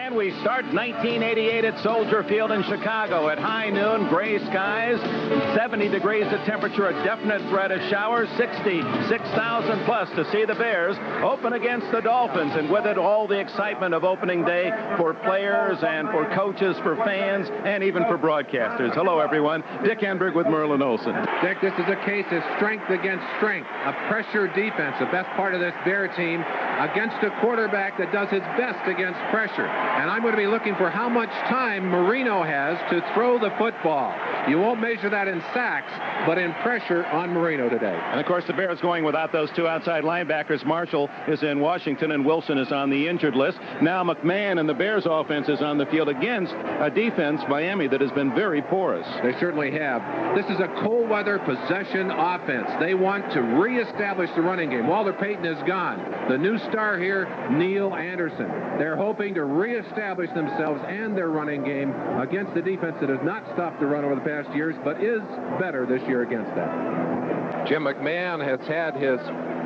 And we start 1988 at Soldier Field in Chicago. At high noon, gray skies, 70 degrees the temperature, a definite threat of showers, 66,000 plus to see the Bears open against the Dolphins. And with it, all the excitement of opening day for players and for coaches, for fans, and even for broadcasters. Hello, everyone. Dick Enberg with Merlin Olsen. Dick, this is a case of strength against strength. A pressure defense, the best part of this Bear team, against a quarterback that does his best against pressure. And I'm going to be looking for how much time Marino has to throw the football. You won't measure that in sacks, but in pressure on Marino today. And, of course, the Bears going without those two outside linebackers. Marshall is in Washington, and Wilson is on the injured list. Now McMahon and the Bears offense is on the field against a defense, Miami, that has been very porous. They certainly have. This is a cold-weather possession offense. They want to reestablish the running game. Walter Payton is gone. The new star here, Neil Anderson. They're hoping to reestablish themselves and their running game against the defense that has not stopped the run over the past years, but is better this year against that. Jim McMahon has had his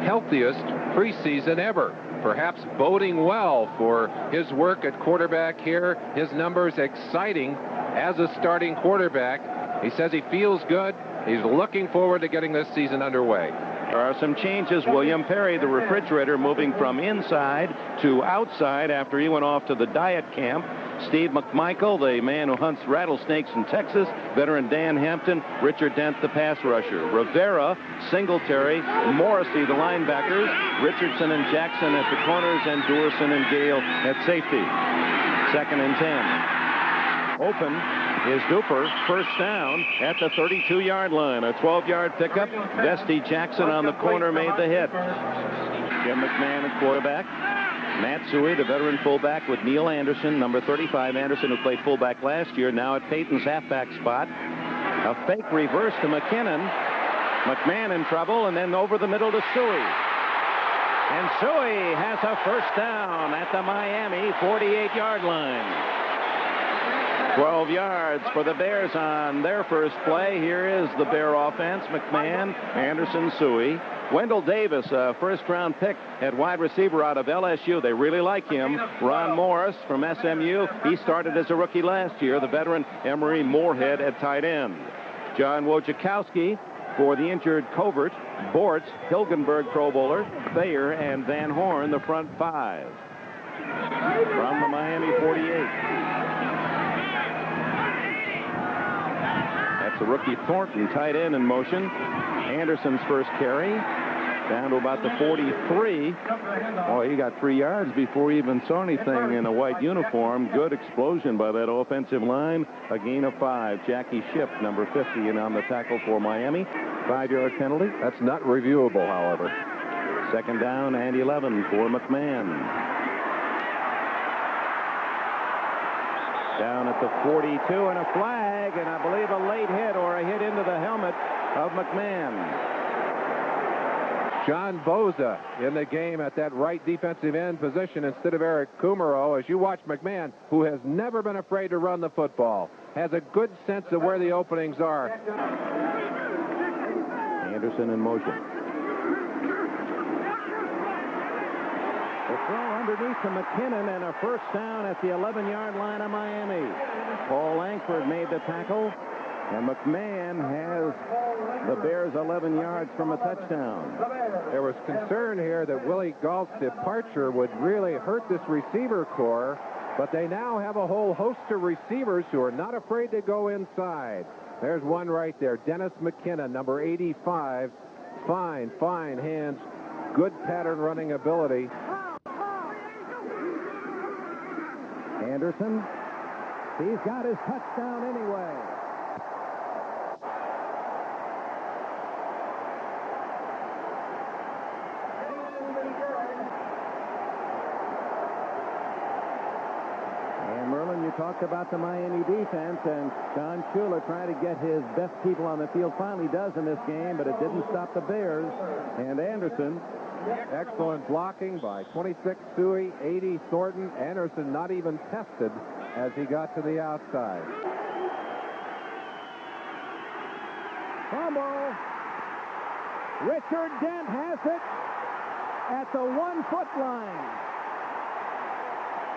healthiest preseason ever, perhaps boding well for his work at quarterback here. His numbers exciting as a starting quarterback. He says he feels good. He's looking forward to getting this season underway. There are some changes. William Perry, the refrigerator, moving from inside to outside after he went off to the diet camp. Steve McMichael, the man who hunts rattlesnakes in Texas. Veteran Dan Hampton. Richard Dent, the pass rusher. Rivera, Singletary, Morrissey, the linebackers. Richardson and Jackson at the corners, and Doerson and Gale at safety. 2nd and 10. Open is Duper, first down at the 32-yard line. A 12-yard pickup. Vesty Jackson on the corner made the hit. Jim McMahon at quarterback. Matt Suey, the veteran fullback, with Neil Anderson, number 35. Anderson, who played fullback last year, now at Peyton's halfback spot. A fake reverse to McKinnon. McMahon in trouble, and then over the middle to Suey. And Suey has a first down at the Miami 48-yard line. 12 yards for the Bears on their first play. Here is the Bear offense. McMahon, Anderson, Suey. Wendell Davis, a first-round pick at wide receiver out of LSU. They really like him. Ron Morris from SMU. He started as a rookie last year. The veteran Emery Moorhead at tight end. John Wojciechowski for the injured Covert. Bortz, Hilgenberg, Pro Bowler. Thayer and Van Horn, the front five. From the Miami 48. The rookie Thornton, tight end, in motion. Anderson's first carry, down to about the 43. Oh, he got 3 yards before he even saw anything in a white uniform. Good explosion by that offensive line. A gain of 5. Jackie Shipp, number 50, and on the tackle for Miami. 5-yard penalty. That's not reviewable, however. 2nd down and 11 for McMahon. Down at the 42, and a flag, and I believe a late hit or a hit into the helmet of McMahon. John Boza in the game at that right defensive end position instead of Eric Kumaro. As you watch McMahon, who has never been afraid to run the football, has a good sense of where the openings are. Anderson in motion. The throw underneath to McKinnon, and a first down at the 11-yard line of Miami. Paul Langford made the tackle, and McMahon has the Bears 11 yards from a touchdown. There was concern here that Willie Galt's departure would really hurt this receiver corps, but they now have a whole host of receivers who are not afraid to go inside. There's one right there, Dennis McKinnon, number 85. Fine hands, good pattern running ability. Anderson, he's got his touchdown anyway. And Merlin, you talked about the Miami defense, and Don Shula trying to get his best people on the field. Finally does in this game, but it didn't stop the Bears. And Anderson, excellent blocking by 26 Suey, 80 Thornton. Anderson not even tested as he got to the outside. Fumble. Richard Dent has it at the 1-foot line.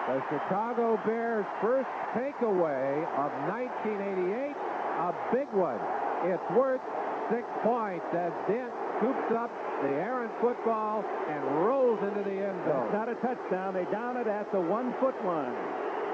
The Chicago Bears' first takeaway of 1988, a big one. It's worth 6 points as Dent scoops up the errant football and rolls into the end zone. It's not a touchdown. They down it at the 1-foot line.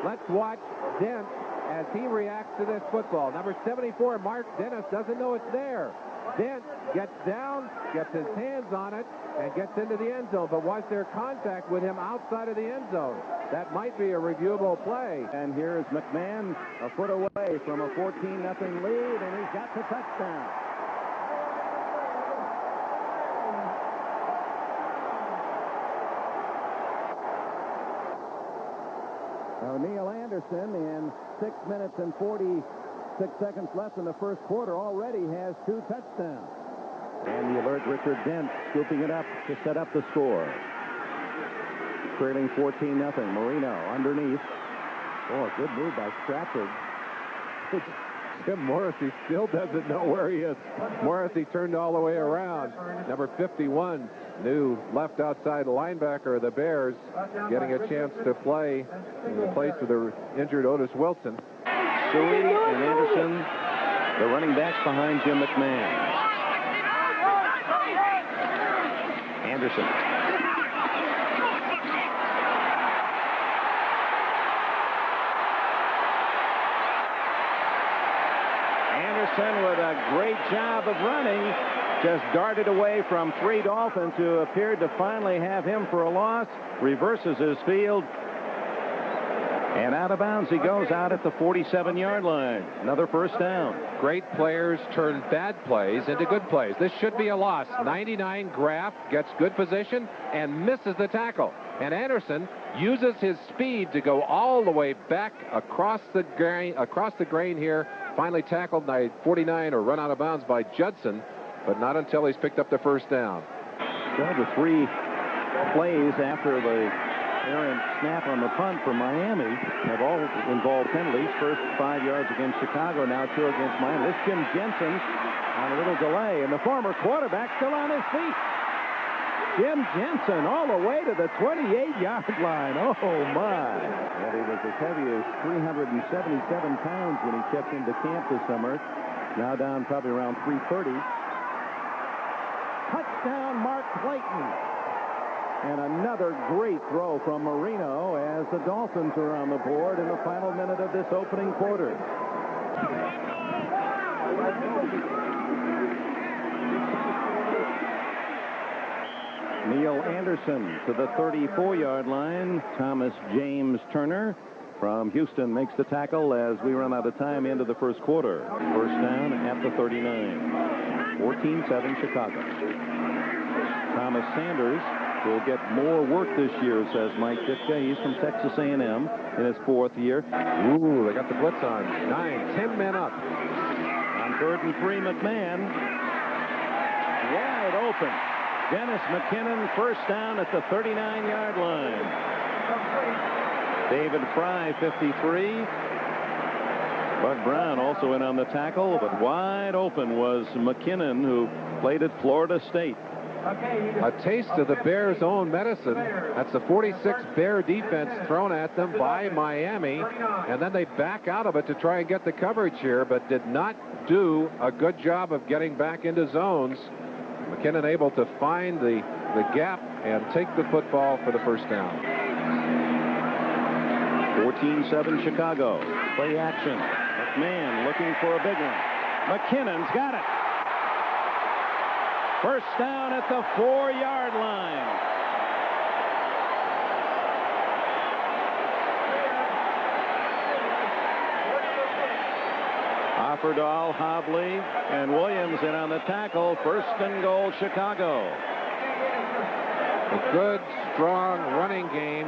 Let's watch Dent as he reacts to this football. Number 74, Mark Dennis, doesn't know it's there. Dent gets down, gets his hands on it, and gets into the end zone. But was there contact with him outside of the end zone? That might be a reviewable play. And here is McMahon a foot away from a 14-0 lead, and he's got the touchdown. Now, Neil Anderson, in 6 minutes and 46 seconds left in the first quarter, already has 2 touchdowns. And the alert Richard Dent scooping it up to set up the score. Trailing 14-0. Marino underneath. Oh, good move by Stratford. Jim Morrissey still doesn't know where he is. Morrissey turned all the way around. Number 51, new left outside linebacker of the Bears, getting a chance to play in the place of the injured Otis Wilson. Suey and Anderson, the running backs behind Jim McMahon. Anderson. Anderson with a great job of running, just darted away from 3 Dolphins who appeared to finally have him for a loss, reverses his field, and out of bounds he goes out at the 47-yard line. Another first down. Great players turn bad plays into good plays. This should be a loss. 99 Graff gets good position and misses the tackle. And Anderson uses his speed to go all the way back across the grain here. Finally tackled by 49 or run out of bounds by Judson, but not until he's picked up the first down. Well, the 3 plays after the errant snap on the punt for Miami have all involved penalties. First 5 yards against Chicago, now 2 against Miami. This Jim Jensen on a little delay, and the former quarterback still on his feet. Jim Jensen all the way to the 28-yard line. Oh, my. And he was as heavy as 377 pounds when he checked into camp this summer. Now down probably around 330. Touchdown, Mark Clayton. And another great throw from Marino as the Dolphins are on the board in the final minute of this opening quarter. Neil Anderson to the 34-yard line. Thomas James Turner from Houston makes the tackle as we run out of time into the first quarter. First down at the 39. 14-7 Chicago. Thomas Sanders will get more work this year, says Mike Ditka. He's from Texas A&M in his 4th year. Ooh, they got the blitz on. 9-10 men up. On 3rd and 3, McMahon. Wide open. Dennis McKinnon, first down at the 39-yard line. David Fry, 53. Bud Brown also in on the tackle, but wide open was McKinnon, who played at Florida State. A taste of the Bears' own medicine. That's the 46 Bear defense thrown at them by Miami, and then they back out of it to try and get the coverage here, but did not do a good job of getting back into zones. McKinnon able to find the gap and take the football for the first down. 14-7 Chicago. Play action. McMahon looking for a big one. McKinnon's got it. First down at the 4-yard line. Offerdahl, Hobley, and Williams in on the tackle. First and goal, Chicago. A good, strong running game.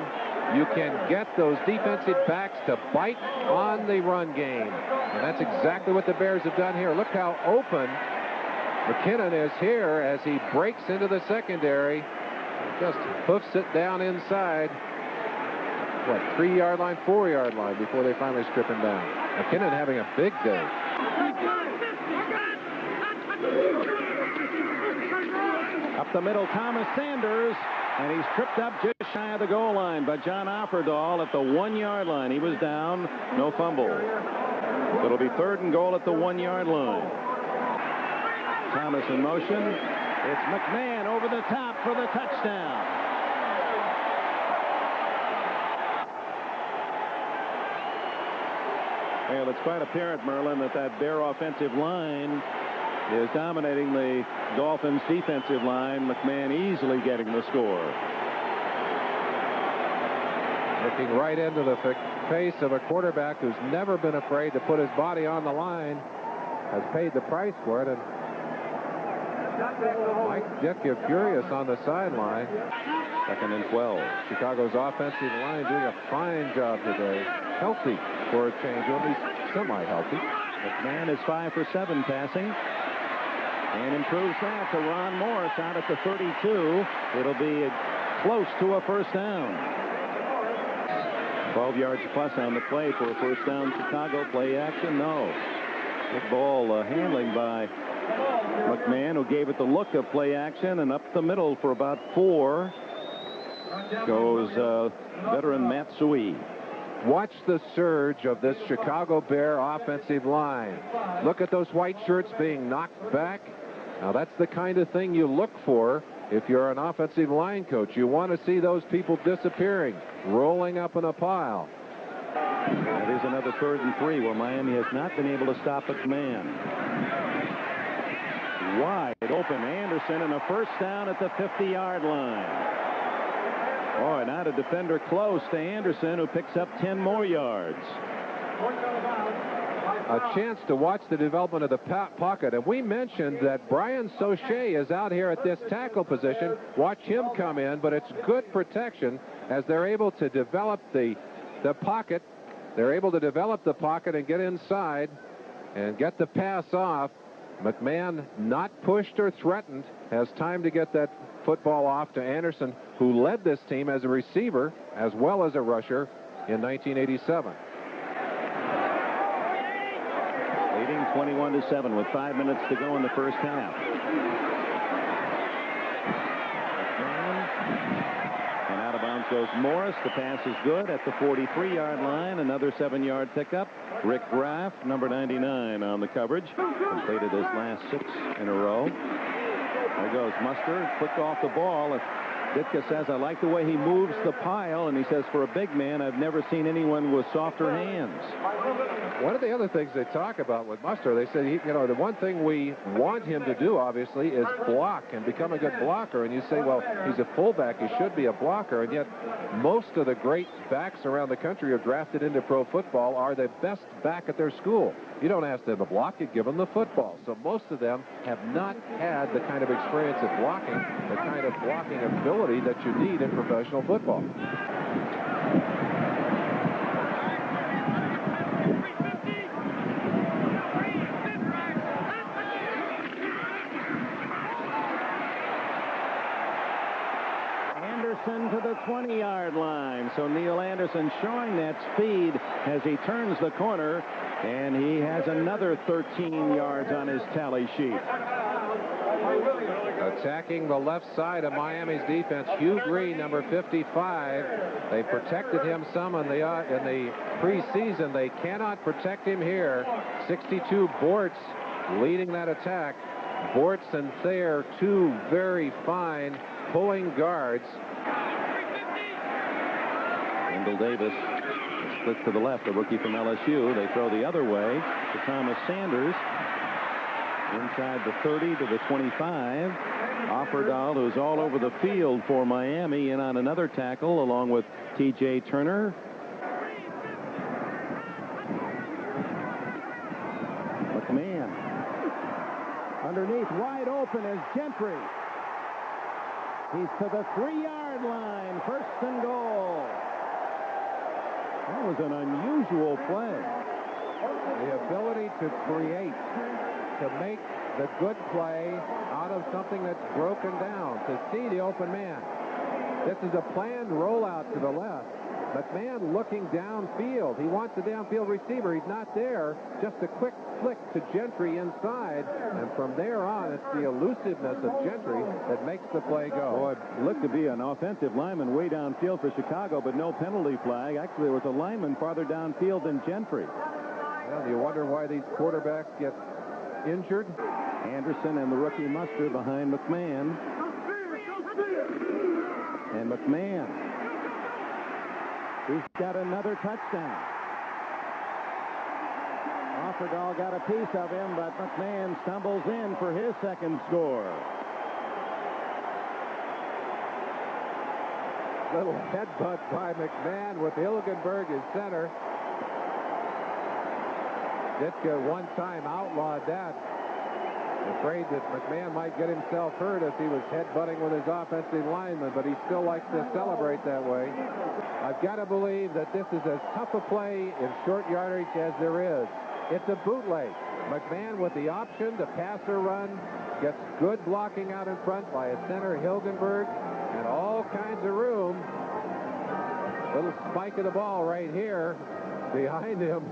You can get those defensive backs to bite on the run game. And that's exactly what the Bears have done here. Look how open McKinnon is here as he breaks into the secondary. Just hoofs it down inside. What, 3-yard line, 4-yard line before they finally strip him down. McKinnon having a big day. Up the middle, Thomas Sanders And he's tripped up just shy of the goal line by John Offerdahl at the 1-yard line. He was down, no fumble. It'll be 3rd and goal at the 1-yard line. Thomas in motion. It's McMahon over the top for the touchdown. Well, it's quite apparent, Merlin, that Bear offensive line is dominating the Dolphins defensive line. McMahon easily getting the score. Looking right into the face of a quarterback who's never been afraid to put his body on the line, has paid the price for it, and might get you furious on the sideline. 2nd and 12. Chicago's offensive line doing a fine job today. Healthy for a change, or at least semi-healthy. McMahon is 5 for 7 passing. And improves that to Ron Morris out at the 32. It'll be close to a first down. 12 yards plus on the play for a first down. Chicago play action, no. Good ball handling by McMahon, who gave it the look of play action, and up the middle for about 4 goes veteran Matt Sui. Watch the surge of this Chicago Bear offensive line. Look at those white shirts being knocked back. Now, that's the kind of thing you look for if you're an offensive line coach. You want to see those people disappearing, rolling up in a pile. It is another 3rd and 3 where Miami has not been able to stop its man. Wide open Anderson, and a first down at the 50-yard line. Boy, now the defender close to Anderson, who picks up 10 more yards. A chance to watch the development of the pocket. And we mentioned that Brian Sauché is out here at this tackle position. Watch him come in, but it's good protection as they're able to develop the pocket. They're able to develop the pocket and get inside and get the pass off. McMahon, not pushed or threatened, has time to get that football off to Anderson, who led this team as a receiver as well as a rusher in 1987. Leading 21-7 with 5 minutes to go in the first half. And out of bounds goes Morris. The pass is good at the 43-yard line. Another 7-yard pickup. Rick Graff, number 99, on the coverage. Completed his last 6 in a row. There goes Muster, quick off the ball. Ditka says, I like the way he moves the pile, and he says, for a big man, I've never seen anyone with softer hands. One of the other things they talk about with Muster, they said, the one thing we want him to do, obviously, is block and become a good blocker. And you say, well, he's a fullback, he should be a blocker. And yet, most of the great backs around the country who are drafted into pro football are the best back at their school. You don't ask them to block, you give them the football. So most of them have not had the kind of experience of blocking, the kind of blocking ability that you need in professional football. Anderson to the 20-yard line. So Neil Anderson showing that speed as he turns the corner, and he has another 13 yards on his tally sheet. Attacking the left side of Miami's defense, Hugh Green, number 55. They protected him some in the preseason. They cannot protect him here. 62 Bortz leading that attack. Bortz and Thayer, two very fine pulling guards. Wendell Davis split to the left, a rookie from LSU. They throw the other way to Thomas Sanders. Inside the 30 to the 25. Offerdahl, who's all over the field for Miami, in on another tackle along with T.J. Turner. McMahon. Underneath, wide open is Gentry. He's to the 3-yard line. 1st and goal. That was an unusual play. The ability to create, to make the good play out of something that's broken down, to see the open man. This is a planned rollout to the left. McMahon looking downfield. He wants the downfield receiver. He's not there. Just a quick flick to Gentry inside, and from there on, it's the elusiveness of Gentry that makes the play go. Boy, it looked to be an offensive lineman way downfield for Chicago, but no penalty flag. Actually, there was a lineman farther downfield than Gentry. Well, you wonder why these quarterbacks get injured. Anderson and the rookie Muster behind McMahon. And McMahon, he's got another touchdown. Offerdahl got a piece of him, but McMahon stumbles in for his second score. Little headbutt by McMahon with Hilgenberg as center. Ditka one time outlawed that. Afraid that McMahon might get himself hurt if he was headbutting with his offensive lineman, but he still likes to celebrate that way. I've got to believe that this is as tough a play in short yardage as there is. It's a bootleg. McMahon with the option to pass or run, gets good blocking out in front by a center, Hilgenberg, and all kinds of room. Little spike of the ball right here behind him.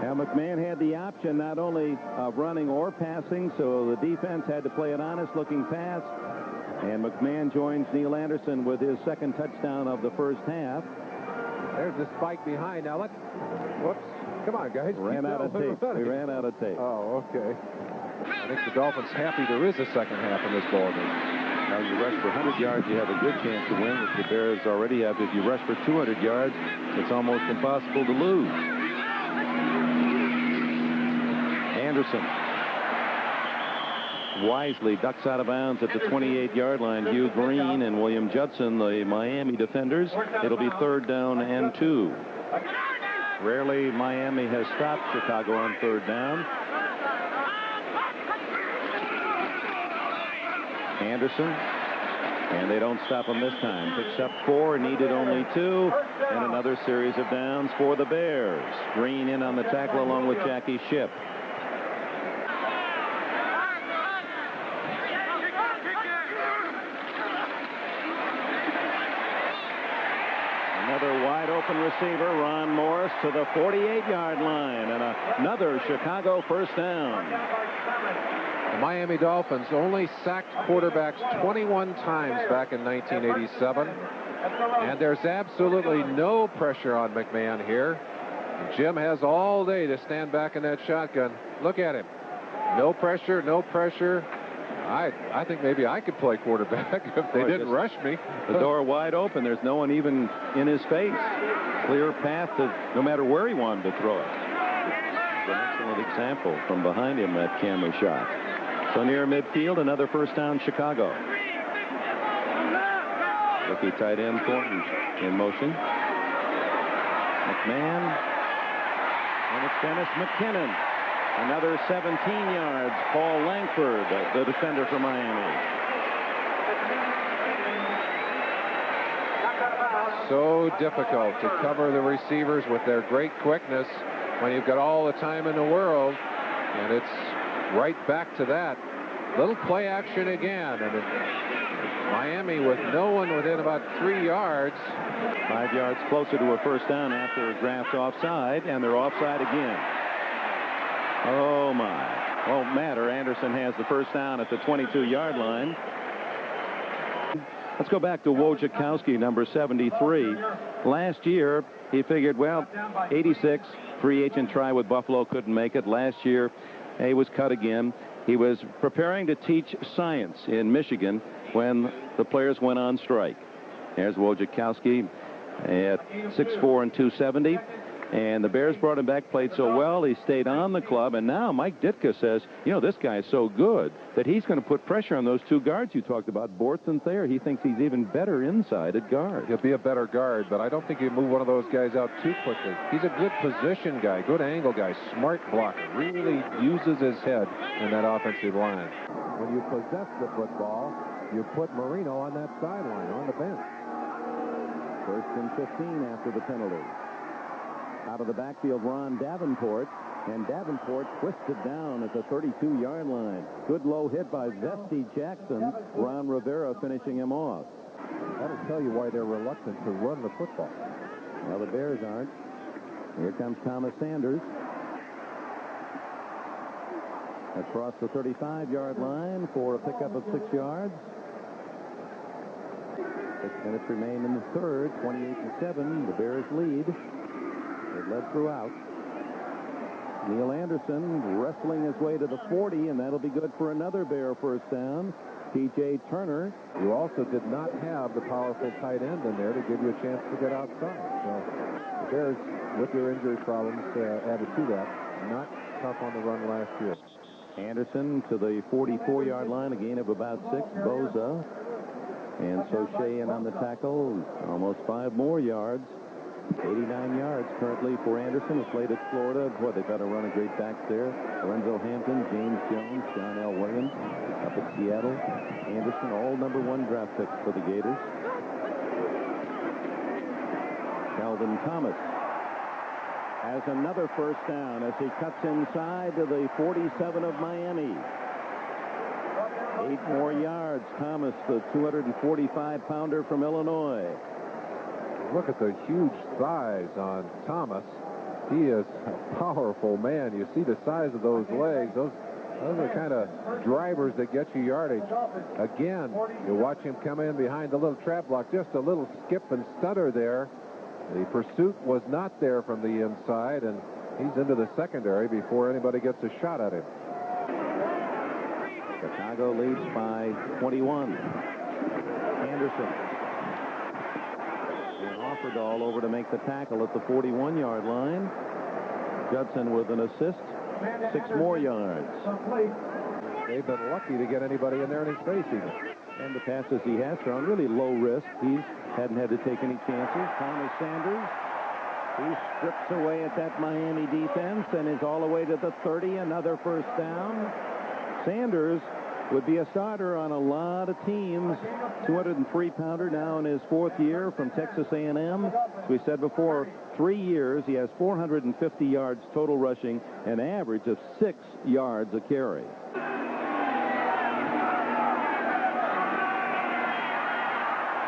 Now, McMahon had the option not only of running or passing, so the defense had to play an honest-looking pass. And McMahon joins Neil Anderson with his second touchdown of the first half. There's the spike behind. Now, whoops. Come on, guys. Ran out of tape. We ran out of tape. Oh, okay. I think the Dolphins happy there is a second half in this ballgame. Now, you rush for 100 yards, you have a good chance to win, which the Bears already have. If you rush for 200 yards, it's almost impossible to lose. Anderson wisely ducks out of bounds at the 28-yard line. Hugh Green and William Judson, the Miami defenders. It'll be 3rd down and 2. Rarely Miami has stopped Chicago on 3rd down. Anderson, and they don't stop him this time. Picks up 4, needed only 2, and another series of downs for the Bears. Green in on the tackle along with Jackie Shipp. Another wide-open receiver, Ron Morris, to the 48-yard line, and another Chicago first down. The Miami Dolphins only sacked quarterbacks 21 times back in 1987, and there's absolutely no pressure on McMahon here. Jim has all day to stand back in that shotgun. Look at him. No pressure, no pressure. I think maybe I could play quarterback if they didn't rush me. The door wide open. There's no one even in his face. Clear path to no matter where he wanted to throw it. An excellent example from behind him, that camera shot. So near midfield, another first down, Chicago. Rookie tight end Thornton in motion. McMahon. And it's Dennis McKinnon. Another 17 yards. Paul Langford, the defender for Miami. So difficult to cover the receivers with their great quickness when you've got all the time in the world. And it's right back to that. Little play action again. And Miami with no one within about 3 yards. 5 yards closer to a first down after a draft offside, and they're offside again. Oh, my. Won't matter. Anderson has the first down at the 22-yard line. Let's go back to Wojciechowski, number 73. Last year, he figured, well, 86, free agent try with Buffalo, couldn't make it. Last year, he was cut again. He was preparing to teach science in Michigan when the players went on strike. There's Wojciechowski at 6'4" and 270. And the Bears brought him back, played so well, he stayed on the club. And now Mike Ditka says, you know, this guy is so good that he's going to put pressure on those 2 guards you talked about, Bortz and Thayer. He thinks he's even better inside at guard. He'll be a better guard, but I don't think you move one of those guys out too quickly. He's a good position guy, good angle guy, smart blocker, really uses his head in that offensive line. When you possess the football, you put Marino on that sideline, on the bench. 1st and 15 after the penalty. Out of the backfield, Ron Davenport, and Davenport twisted down at the 32-yard line. Good low hit by Zesty Jackson. Ron Rivera finishing him off. That'll tell you why they're reluctant to run the football. Well, the Bears aren't. Here comes Thomas Sanders. Across the 35-yard line for a pickup of 6 yards. 6 minutes remain in the third. 28-7. The Bears lead. It led throughout. Neil Anderson wrestling his way to the 40, and that'll be good for another Bear first down. P.J. Turner. You also did not have the powerful tight end in there to give you a chance to get outside. So the Bears, with their injury problems, added to that. Not tough on the run last year. Anderson to the 44-yard line, a gain of about 6. Boza and Soche in on the tackle, almost 5 more yards. 89 yards currently for Anderson. Has played at Florida. Boy, they've got a run of great backs there. Lorenzo Hampton, James Jones, John L. Williams up at Seattle. Anderson, all number 1 draft picks for the Gators. Calvin Thomas has another first down as he cuts inside to the 47 of Miami. 8 more yards. Thomas, the 245-pounder from Illinois. Look at the huge thighs on Thomas. He is a powerful man. You see the size of those legs. Those are the kind of drivers that get you yardage. Again, you watch him come in behind the little trap block. Just a little skip and stutter there. The pursuit was not there from the inside, and he's into the secondary before anybody gets a shot at him. Chicago leads by 21. Anderson. And Offerdahl over to make the tackle at the 41-yard line. Judson with an assist. 6 more yards. They've been lucky to get anybody in there in his face even. And the passes he has thrown, really low risk. He hadn't had to take any chances. Thomas Sanders, he strips away at that Miami defense and is all the way to the 30. Another first down. Sanders would be a starter on a lot of teams. 203-pounder now in his 4th year from Texas A&M. As we said before, 3 years. He has 450 yards total rushing, an average of 6 yards a carry.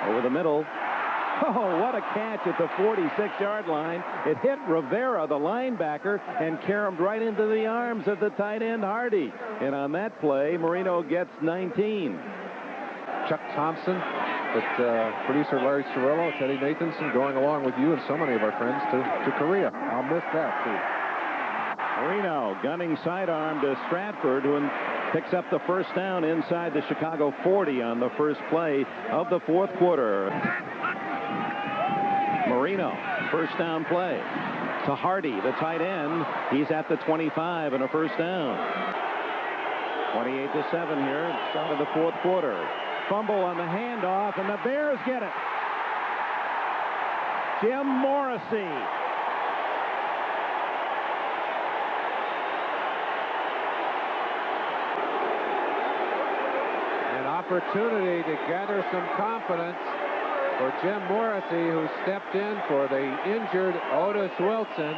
Over the middle. Oh, what a catch at the 46-yard line. It hit Rivera, the linebacker, and caromed right into the arms of the tight end, Hardy. And on that play, Marino gets 19. Chuck Thompson, but producer Larry Cirillo, Teddy Nathanson going along with you and so many of our friends to Korea. I'll miss that, too. Marino gunning sidearm to Stratford, who picks up the first down inside the Chicago 40 on the first play of the 4th quarter. Marino, first down play to Hardy, the tight end. He's at the 25 and a first down. 28-7 here, start of the 4th quarter. Fumble on the handoff, and the Bears get it. Jim Morrissey. An opportunity to gather some confidence for Jim Morrissey, who stepped in for the injured Otis Wilson.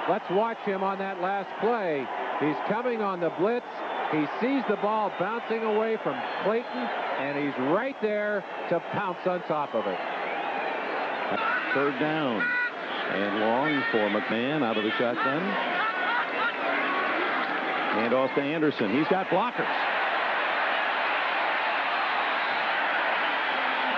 Let's watch him on that last play. He's coming on the blitz. He sees the ball bouncing away from Clayton, and he's right there to pounce on top of it. 3rd down and long for McMahon out of the shotgun. And off to Anderson. He's got blockers.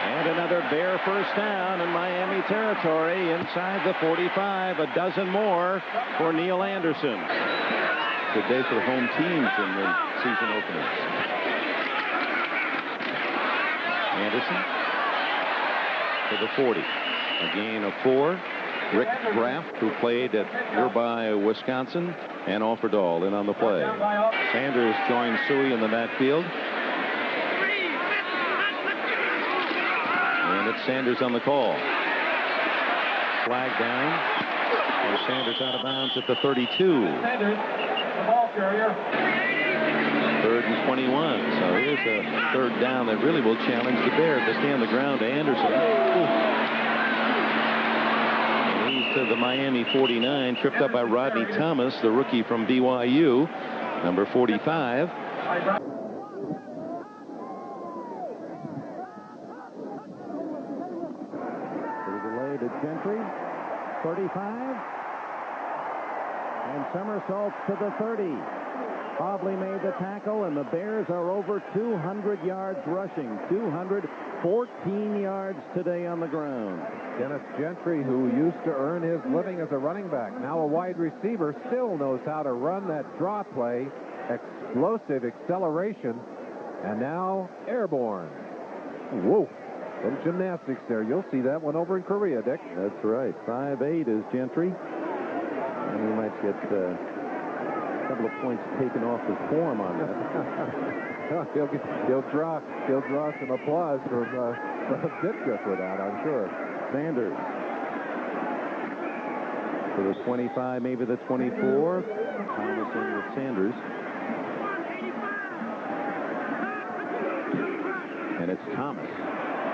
And another Bear first down in Miami territory inside the 45. A dozen more for Neil Anderson. Good day for home teams in the season openings. Anderson to the 40. A gain of 4. Rick Graff, who played at nearby Wisconsin, and Offerdahl in on the play. Sanders joins Suey in the backfield. And it's Sanders on the call. Flag down. And Sanders out of bounds at the 32. Sanders, the ball carrier. 3rd and 21. So here's a 3rd down that really will challenge the Bears to stay on the ground to Anderson. And he's to the Miami 49, tripped up by Rodney Thomas, the rookie from BYU, number 45. Gentry. 35. And somersaults to the 30. Hobley made the tackle, and the Bears are over 200 yards rushing. 214 yards today on the ground. Dennis Gentry, who used to earn his living as a running back, now a wide receiver, still knows how to run that draw play. Explosive acceleration, and now airborne. Whoa. Some gymnastics there. You'll see that one over in Korea, Dick. That's right. 5'8" is Gentry. And he might get a couple of points taken off his form on that. he'll draw some applause from Ditka for that, I'm sure. Sanders for the 25, maybe the 24. Thomas in with Sanders. And it's Thomas.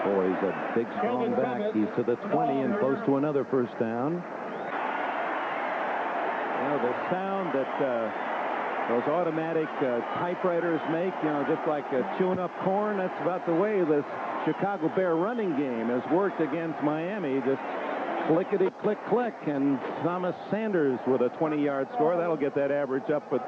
Boy, he's a big, strong back. He's to the 20 and close to another first down. You know, the sound that those automatic typewriters make, you know, just like chewing up corn, that's about the way this Chicago Bear running game has worked against Miami. Just clickety, click, click, and Thomas Sanders with a 20-yard score. That'll get that average up with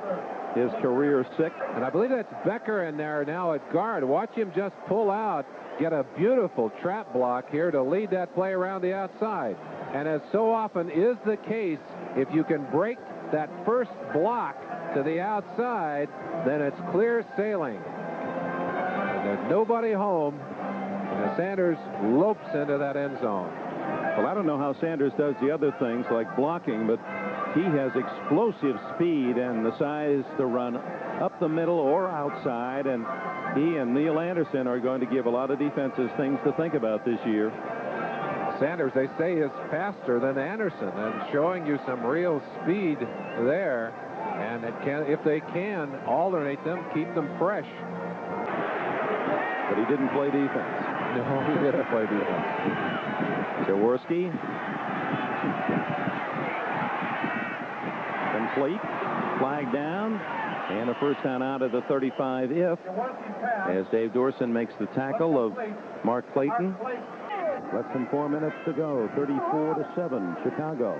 his career 6. And I believe that's Becker in there now at guard. Watch him just pull out, get a beautiful trap block here to lead that play around the outside. And as so often is the case, if you can break that first block to the outside, then it's clear sailing. And there's nobody home, and Sanders lopes into that end zone. Well, I don't know how Sanders does the other things like blocking, but he has explosive speed and the size to run up the middle or outside, and he and Neil Anderson are going to give a lot of defenses things to think about this year. Sanders, they say, is faster than Anderson and showing you some real speed there, and it can, if they can alternate them, keep them fresh. But he didn't play defense. No, he didn't play defense. Jaworski. Complete. Flag down. And a first down out of the 35 as Dave Dorson makes the tackle of Mark Clayton. Less than 4 minutes to go. 34-7, Chicago.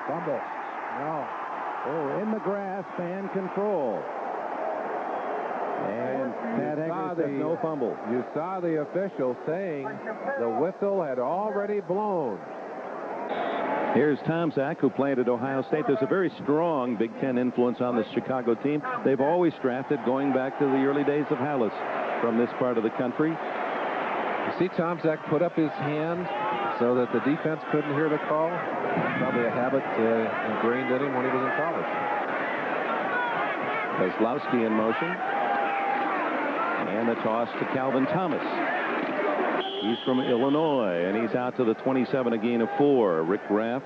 Fumble. No. Oh, in the grasp and control. And Pat Hager says no fumble. You saw the official saying the whistle had already blown. Here's Tom Zach, who played at Ohio State. There's a very strong Big Ten influence on this Chicago team. They've always drafted, going back to the early days of Hallis, from this part of the country. You see Tom Zach put up his hand so that the defense couldn't hear the call. Probably a habit ingrained in him when he was in college. Kozlowski in motion. And the toss to Calvin Thomas. He's from Illinois, and he's out to the 27, a gain of 4. Rick Graff.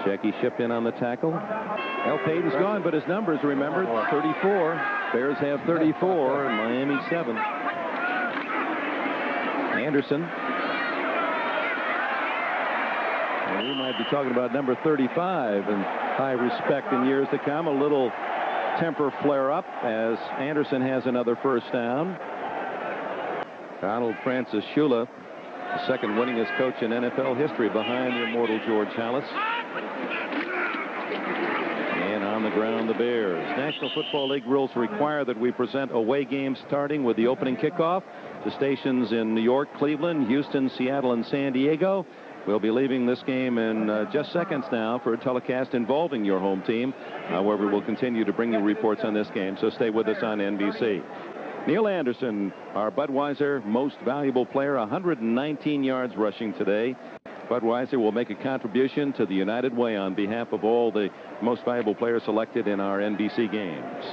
Jackie Shipp in on the tackle. Al Payton's gone, but his numbers, remember, 34. Bears have 34, and Miami 7. Anderson. And we might be talking about number 35 and high respect in years to come. A little temper flare up as Anderson has another first down. Donald Francis Shula, the second winningest coach in NFL history behind the immortal George Halas. And on the ground, the Bears. National Football League rules require that we present away games starting with the opening kickoff to stations in New York, Cleveland, Houston, Seattle, and San Diego. We'll be leaving this game in just seconds now for a telecast involving your home team. However, we'll continue to bring you reports on this game, so stay with us on NBC. Neil Anderson, our Budweiser most valuable player, 119 yards rushing today. Budweiser will make a contribution to the United Way on behalf of all the most valuable players selected in our NBC games.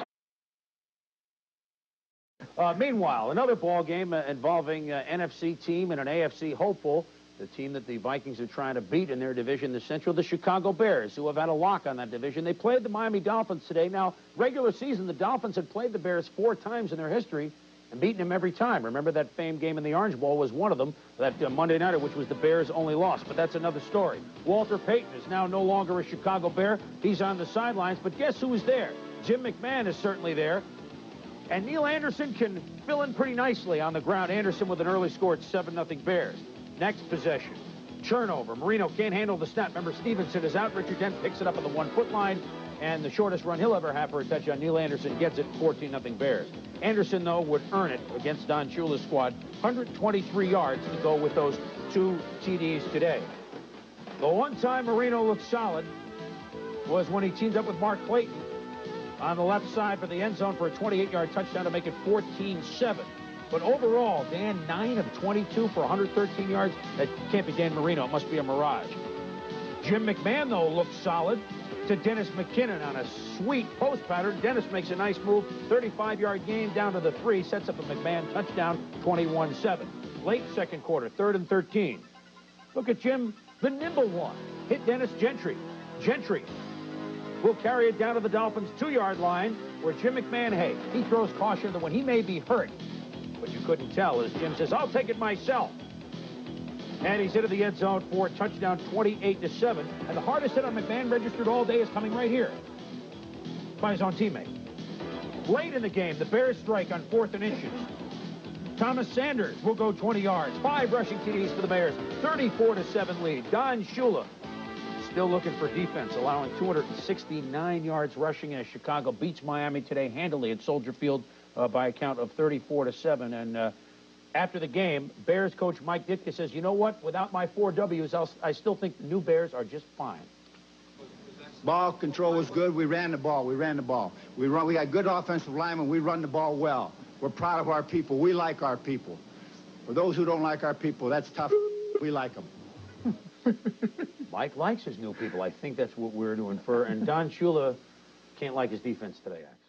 Meanwhile, another ball game involving an NFC team and an AFC hopeful. The team that the Vikings are trying to beat in their division, the Central, the Chicago Bears, who have had a lock on that division. They played the Miami Dolphins today. Now, regular season, the Dolphins had played the Bears 4 times in their history and beaten them every time. Remember that famed game in the Orange Bowl was one of them, that Monday nighter, which was the Bears' only loss. But that's another story. Walter Payton is now no longer a Chicago Bear. He's on the sidelines. But guess who is there? Jim McMahon is certainly there. And Neil Anderson can fill in pretty nicely on the ground. Anderson with an early score at 7-0 Bears. Next possession. Turnover. Marino can't handle the snap. Remember, Stevenson is out. Richard Dent picks it up on the 1-foot line. And the shortest run he'll ever have for a touchdown, Neil Anderson gets it, 14-0 Bears. Anderson, though, would earn it against Don Shula's squad. 123 yards to go with those 2 TDs today. The one time Marino looked solid was when he teamed up with Mark Clayton on the left side for the end zone for a 28-yard touchdown to make it 14-7. But overall, Dan, 9 of 22 for 113 yards. That can't be Dan Marino. It must be a mirage. Jim McMahon, though, looked solid to Dennis McKinnon on a sweet post pattern. Dennis makes a nice move. 35-yard gain down to the 3. Sets up a McMahon touchdown, 21-7. Late second quarter, 3rd and 13. Look at Jim, the nimble one. Hit Dennis Gentry. Gentry will carry it down to the Dolphins' 2-yard line, where Jim McMahon, hey, he throws caution that when he may be hurt, but you couldn't tell, as Jim says, I'll take it myself. And he's into the end zone for a touchdown, 28-7. And the hardest hit on McMahon registered all day is coming right here by his own teammate. Late in the game, the Bears strike on 4th and inches. Thomas Sanders will go 20 yards. 5 rushing TDs for the Bears. 34-7 lead. Don Shula still looking for defense, allowing 269 yards rushing as Chicago beats Miami today handily at Soldier Field by a count of 34-7. And after the game, Bears coach Mike Ditka says, you know what? Without my 4 W's, I still think the new Bears are just fine. Ball control was good. We ran the ball. We got good offensive linemen. We run the ball well. We're proud of our people. We like our people. For those who don't like our people, that's tough. We like them. Mike likes his new people. I think that's what we're to infer. And Don Shula can't like his defense today, actually.